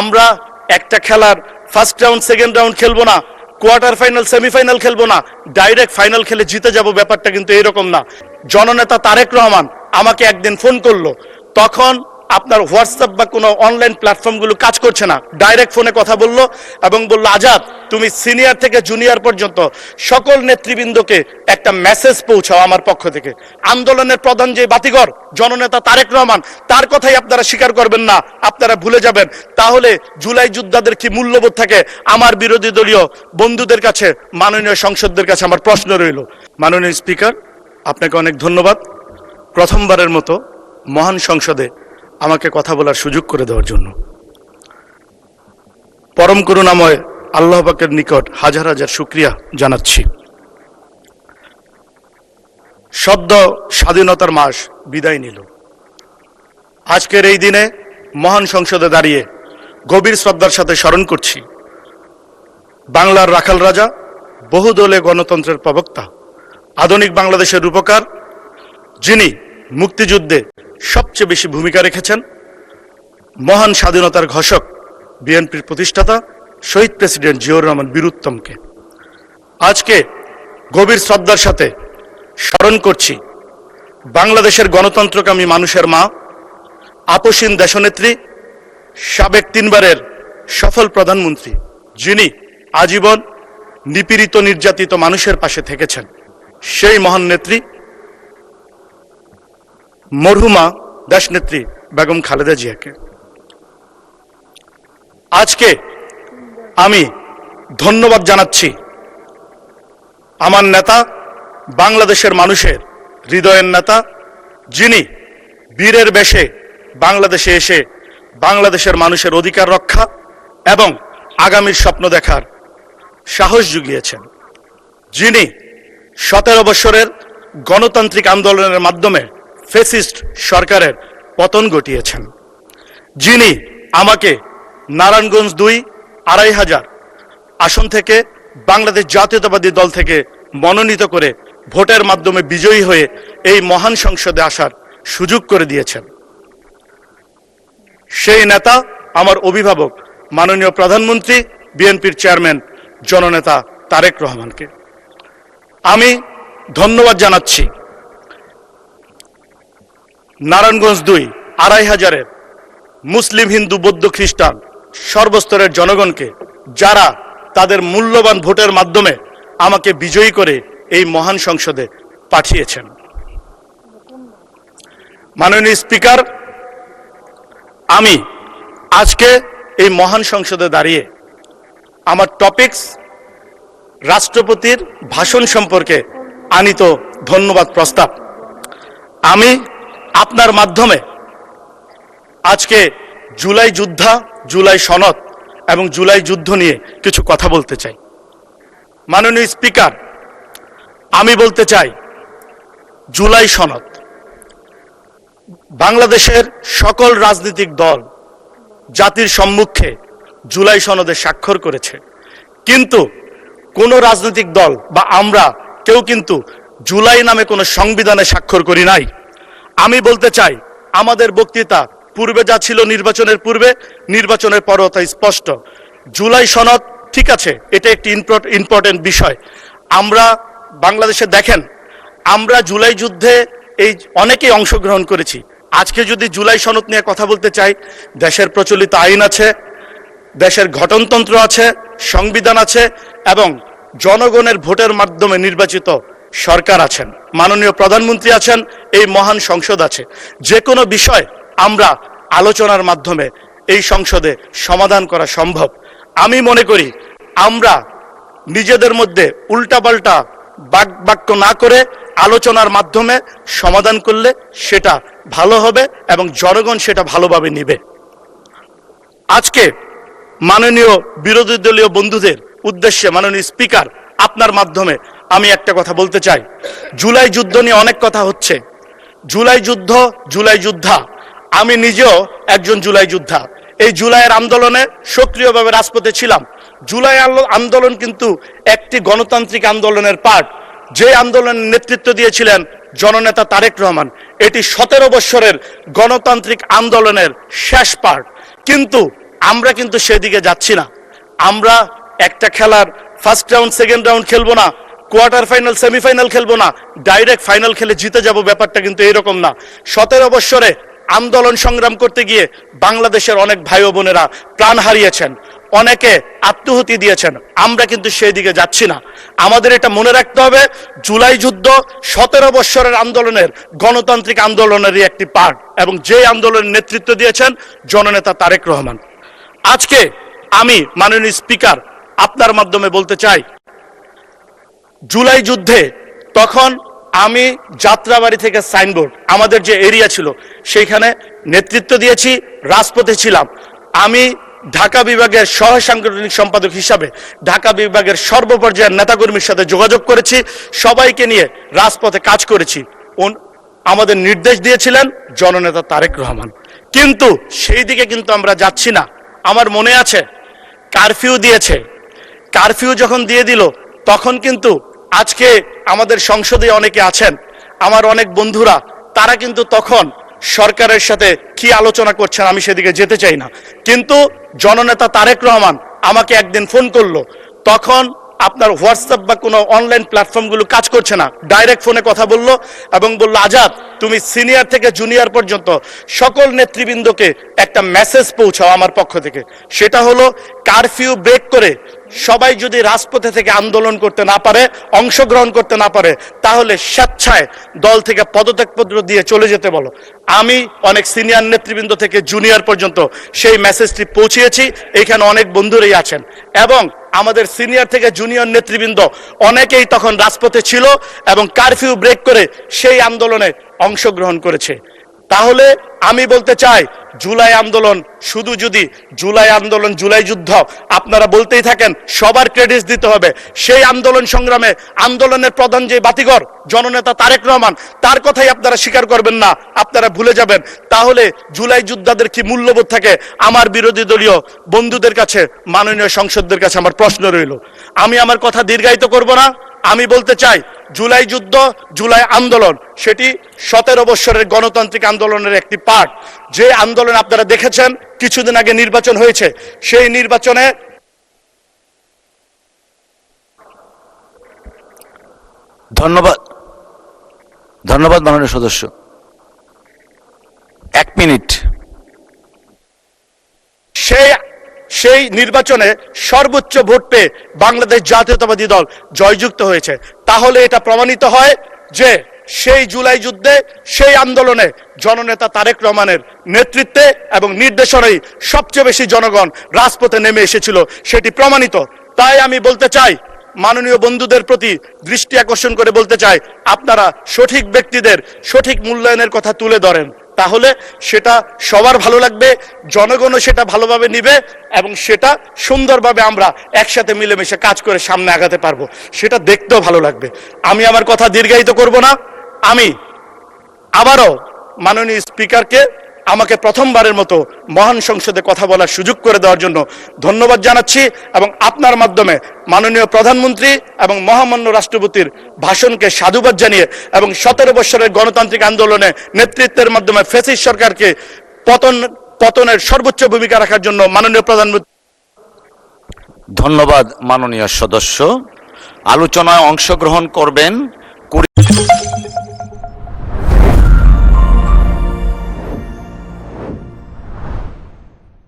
আমরা একটা খেলার ফার্স্ট রাউন্ড সেকেন্ড রাউন্ড খেলবো না, কোয়ার্টার ফাইনাল সেমিফাইনাল খেলবো না, ডাইরেক্ট ফাইনাল খেলে জিতে যাব, ব্যাপারটা কিন্তু এরকম না। জননেতা তারেক রহমান আমাকে একদিন ফোন করলো, তখন আপনার হোয়াটসঅ্যাপ বা কোনো অনলাইন প্ল্যাটফর্মগুলো কাজ করছে না, ডাইরেক্ট ফোনে কথা বললো এবং বললো, আজাদ তুমি সিনিয়র থেকে জুনিয়র পর্যন্ত সকল নেতৃবৃন্দকে একটা মেসেজ পৌঁছাও আমার পক্ষ থেকে। আন্দোলনের প্রধান যে বাতিঘর জননেতা তারেক রহমান, তার কথাই আপনারা স্বীকার করবেন না, আপনারা ভুলে যাবেন, তাহলে জুলাই যোদ্ধাদের কি মূল্যবোধ থাকে? আমার বিরোধী দলীয় বন্ধুদের কাছে, মাননীয় সংসদদের কাছে আমার প্রশ্ন রইল। মাননীয় স্পিকার, আপনাকে অনেক ধন্যবাদ প্রথমবারের মতো মহান সংসদে আমাকে কথা বলার সুযোগ করে দেওয়ার জন্য। পরম করুণাময় আল্লাহ পাকের নিকট হাজার হাজার শুকরিয়া জানাচ্ছি। সদ্য স্বাধীনতার মাস বিদায় নিল। আজকের এই দিনে মহান সংসদে দাঁড়িয়ে গভীর শ্রদ্ধার সাথে স্মরণ করছি বাংলার রাখাল রাজা, বহুদলীয় গণতন্ত্রের প্রবক্তা, আধুনিক বাংলাদেশের রূপকার, যিনি মুক্তিযুদ্ধে সবচেয়ে বেশি ভূমিকা রেখেছেন, মহান স্বাধীনতার ঘোষক, বিএনপির প্রতিষ্ঠাতা শহীদ প্রেসিডেন্ট জিয়াউর রহমান বীর উত্তমকে। আজকে গভীর শ্রদ্ধার সাথে স্মরণ করছি বাংলাদেশের গণতন্ত্রকামী মানুষের মা, আপসীন দেশনেত্রী, সাবেক 3 বারের সফল প্রধানমন্ত্রী, যিনি আজীবন নিপীড়িত নির্যাতিত মানুষের পাশে থেকেছেন, সেই মহান নেত্রী মরহুমা দেশনেত্রী বেগম খালেদা জিয়াকে। আজকে আমি ধন্যবাদ জানাচ্ছি আমার নেতা, বাংলাদেশের মানুষের হৃদয়ের নেতা, যিনি বীরের বেশে বাংলাদেশে এসে বাংলাদেশের মানুষের অধিকার রক্ষা এবং আগামীর স্বপ্ন দেখার সাহস জুগিয়েছেন, যিনি 17 বছরের গণতান্ত্রিক আন্দোলনের মাধ্যমে ফ্যাসিস্ট সরকারের পতন ঘটিয়েছেন, যিনি আমাকে নারায়ণগঞ্জ 2 2500 আসন থেকে বাংলাদেশ জাতীয়তাবাদী দল থেকে মনোনীত করে ভোটের মাধ্যমে বিজয়ী হয়ে এই মহান সংসদে আসার সুযোগ করে দিয়েছেন। সেই নেতা আমার অভিভাবক মাননীয় প্রধানমন্ত্রী, বিএনপির চেয়ারম্যান জননেতা তারেক রহমানকে আমি ধন্যবাদ জানাচ্ছি। নারায়ণগঞ্জ 2 2500 মুসলিম, হিন্দু, বৌদ্ধ, খ্রিস্টান সর্বস্তরের জনগণকে, যারা তাদের মূল্যবান ভোটের মাধ্যমে আমাকে বিজয়ী করে এই মহান সংসদে পাঠিয়েছেন। মাননীয় স্পিকার, আমি আজকে এই মহান সংসদে দাঁড়িয়ে আমার টপিকস রাষ্ট্রপতির ভাষণ সম্পর্কে আনিত ধন্যবাদ প্রস্তাব। আমি আপনার মাধ্যমে আজকে জুলাই যোদ্ধা, জুলাই সনদ এবং জুলাই যুদ্ধ নিয়ে কিছু কথা বলতে চাই। মাননীয় স্পিকার, আমি বলতে চাই জুলাই সনদ, বাংলাদেশের সকল রাজনৈতিক দল জাতির সম্মুখে জুলাই সনদে স্বাক্ষর করেছে, কিন্তু কোনো রাজনৈতিক দল বা আমরা কেউ কিন্তু জুলাই নামে কোনো সংবিধানে স্বাক্ষর করি নাই। আমি বলতে চাই, আমাদের বক্তৃতা পূর্বে যা ছিল নির্বাচনের পূর্বে, নির্বাচনের পরও তা স্পষ্ট। জুলাই সনদ ঠিক আছে, এটা একটি ইম্পর্টেন্ট বিষয়। আমরা বাংলাদেশে দেখেন, আমরা জুলাই যুদ্ধে এই অনেকেই অংশগ্রহণ করেছি। আজকে যদি জুলাই সনদ নিয়ে কথা বলতে চাই, দেশের প্রচলিত আইন আছে, দেশের গঠনতন্ত্র আছে, সংবিধান আছে এবং জনগণের ভোটের মাধ্যমে নির্বাচিত সরকার আছেন, মাননীয় প্রধানমন্ত্রী আছেন, এই মহান সংসদ আছে। যে কোনো বিষয় আমরা আলোচনার মাধ্যমে এই সংসদে সমাধান করা সম্ভব। আমি মনে করি আমরা নিজেদের মধ্যে উল্টাপাল্টা বাক্য না করে আলোচনার মাধ্যমে সমাধান করলে সেটা ভালো হবে এবং জনগণ সেটা ভালোভাবে নেবে। আজকে মাননীয় বিরোধী দলীয় বন্ধুদের উদ্দেশ্যে মাননীয় স্পিকার, আপনার মাধ্যমে আমি একটা কথা বলতে চাই। জুলাই যুদ্ধ নিয়ে অনেক কথা হচ্ছে, জুলাই যুদ্ধ, জুলাই যোদ্ধা। আমি নিজেও একজন জুলাই যোদ্ধা। এই জুলাইয়ের আন্দোলনে সক্রিয়ভাবে রাজপথে ছিলাম। জুলাই আন্দোলন কিন্তু একটি গণতান্ত্রিক আন্দোলনের পার্ট, যে আন্দোলনের নেতৃত্ব দিয়েছিলেন জননেতা তারেক রহমান। এটি 17 বছরের গণতান্ত্রিক আন্দোলনের শেষ পার্ট। কিন্তু আমরা কিন্তু সেদিকে যাচ্ছি না। আমরা একটা খেলার ফার্স্ট রাউন্ড সেকেন্ড রাউন্ড খেলবো না, কোয়ার্টার ফাইনাল সেমিফাইনাল খেলবো না, ডাইরেক্ট ফাইনাল খেলে জিতে যাব, ব্যাপারটা কিন্তু এরকম না। 17 বৎসরে আন্দোলন সংগ্রাম করতে গিয়ে বাংলাদেশের অনেক ভাই ও বোনেরা প্রাণ হারিয়েছেন, অনেকে আত্মহতি দিয়েছেন। আমরা কিন্তু সেই দিকে যাচ্ছি না। আমাদের এটা মনে রাখতে হবে, জুলাই যুদ্ধ 17 বৎসরের আন্দোলনের, গণতান্ত্রিক আন্দোলনেরই একটি পার্ট, এবং যে আন্দোলনের নেতৃত্ব দিয়েছেন জননেতা তারেক রহমান। আজকে আমি মাননীয় স্পিকার আপনার মাধ্যমে বলতে চাই, জুলাই যুদ্ধে তখন আমি যাত্রাবাড়ি থেকে সাইনবোর্ড, আমাদের যে এরিয়া ছিল সেইখানে নেতৃত্ব দিয়েছি, রাজপথে ছিলাম। আমি ঢাকা বিভাগের সহ সাংগঠনিক সম্পাদক হিসাবে ঢাকা বিভাগের সর্বপর্যায়ের নেতাকর্মীর সাথে যোগাযোগ করেছি, সবাইকে নিয়ে রাজপথে কাজ করেছি। আমাদের নির্দেশ দিয়েছিলেন জননেতা তারেক রহমান, কিন্তু সেই দিকে কিন্তু আমরা যাচ্ছি না। আমার মনে আছে কারফিউ দিয়েছে, কারফিউ যখন দিয়ে দিল তখন কিন্তু আজকে আমাদের সংসদে অনেকে আছেন, আমার অনেক বন্ধুরা, তারা কিন্তু তখন সরকারের সাথে কি আলোচনা করছেন আমি সেদিকে যেতে চাই না, কিন্তু জননেতা তারেক রহমান আমাকে একদিন ফোন করলো। তখন আপনার হোয়াটসঅ্যাপ বা কোনো অনলাইন প্ল্যাটফর্মগুলো কাজ করছে না, ডাইরেক্ট ফোনে কথা বললো এবং বললো, আজাদ তুমি সিনিয়র থেকে জুনিয়র পর্যন্ত সকল নেতৃবৃন্দকে একটা মেসেজ পৌঁছাও আমার পক্ষ থেকে। সেটা হলো, কারফিউ ব্রেক করে সবাই যদি রাজপথে থেকে আন্দোলন করতে না পারে, অংশগ্রহণ করতে না পারে, তাহলে স্বেচ্ছায় দল থেকে পদত্যাগপত্র দিয়ে চলে যেতে বলো। আমি অনেক সিনিয়র নেতৃবৃন্দ থেকে জুনিয়র পর্যন্ত সেই মেসেজটি পৌঁছিয়েছি, এখানে অনেক বন্ধুরাই আছেন, এবং আমাদের সিনিয়র থেকে জুনিয়র নেতৃবৃন্দ অনেকেই তখন রাজপথে ছিল এবং কারফিউ ব্রেক করে সেই আন্দোলনে অংশগ্রহণ করেছে। তাহলে আমি বলতে চাই, জুলাই আন্দোলন, শুধু যদি জুলাই আন্দোলন জুলাই যুদ্ধ আপনারা বলতেই থাকেন, সবার ক্রেডিট দিতে হবে। সেই আন্দোলন সংগ্রামে আন্দোলনের প্রধান যে বাতিঘর জননেতা তারেক রহমান, তার কথাই আপনারা স্বীকার করবেন না, আপনারা ভুলে যাবেন। তাহলে জুলাই যোদ্ধাদের কি মূল্যবোধ থাকে? আমার বিরোধী দলীয় বন্ধুদের কাছে, মাননীয় সংসদদের কাছে আমার প্রশ্ন রইল। আমি আমার কথা দীর্ঘায়িত করব না। আমি বলতে চাই, জুলাই যুদ্ধ, জুলাই আন্দোলন সেটি 17 বৎসরের গণতান্ত্রিক আন্দোলনের একটি পার্ট। যে আন্দোলন আপনারা দেখেছেন, কিছুদিন আগে নির্বাচন হয়েছে, সেই নির্বাচনে ধন্যবাদ মাননীয় সদস্য। 1 মিনিট। সেই নির্বাচনে সর্বোচ্চ ভোট পেয়ে বাংলাদেশ জাতীয়তাবাদী দল জয়যুক্ত হয়েছে। তাহলে এটা প্রমাণিত হয় যে সেই জুলাই যুদ্ধে, সেই আন্দোলনে জননেতা তারেক রহমানের নেতৃত্বে এবং নির্দেশনায় সবচেয়ে বেশি জনগণ রাজপথে নেমে এসেছিল, সেটি প্রমাণিত। তাই আমি বলতে চাই, মাননীয় বন্ধুদের প্রতি দৃষ্টি আকর্ষণ করে বলতে চাই, আপনারা সঠিক ব্যক্তিদের সঠিক মূল্যায়নের কথা তুলে ধরেন, তাহলে সেটা সবার ভালো লাগবে, জনগণও সেটা ভালোভাবে নিবে, এবং সেটা সুন্দরভাবে আমরা একসাথে মিলেমিশে কাজ করে সামনে আগাতে পারবো, সেটা দেখতেও ভালো লাগবে। আমি আমার কথা দীর্ঘায়িত করব না। আমি আবারও মাননীয় স্পিকারকে আমাকে প্রথমবারের মতো মহান সংসদে কথা বলার সুযোগ করে দেওয়ার জন্য ধন্যবাদ জানাচ্ছি, এবং আপনার মাধ্যমে মাননীয় প্রধানমন্ত্রী এবং মহামান্য রাষ্ট্রপতির ভাষণকে সাধুবাদ জানিয়ে, এবং 17 বৎসরের গণতান্ত্রিক আন্দোলনে নেতৃত্বের মাধ্যমে ফ্যাসিস্ট সরকারকে পতনের সর্বোচ্চ ভূমিকা রাখার জন্য মাননীয় প্রধানমন্ত্রী। ধন্যবাদ মাননীয় সদস্য। আলোচনায় অংশগ্রহণ করবেন